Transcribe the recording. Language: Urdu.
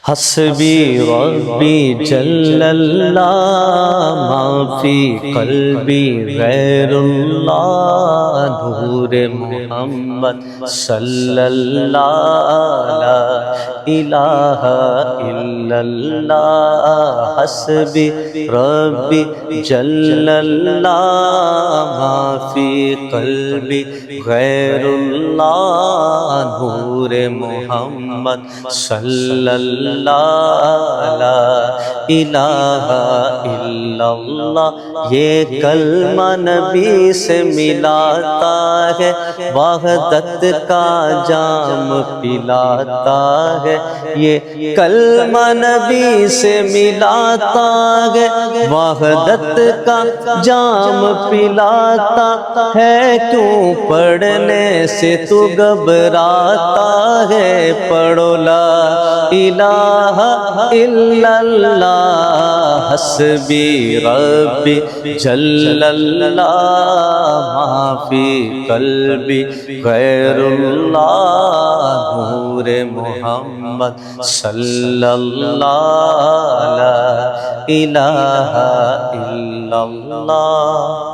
حسبی ربی جل اللہ ما فی قلبی غیر اللہ نور محمد صلی اللہ لا الہ الا اللہ حسبی ربی جل اللہ ما فی قلبی غیر اللہ نور محمد صلی اللہ لا الہ الا اللہ یہ کلمہ نبی سے ملاتا ہے وحدت کا جام پلاتا ہے یہ کلمہ نبی سے ملاتا ہے وحدت کا جام پلاتا ہے کیوں پڑھنے سے تو گھبراتا ہے پڑھو لا الہ الا اللہ حسبی ربی جل اللہ ما فی قلبی غیر اللہ نور محمد صلی اللہ لا الہ الا اللہ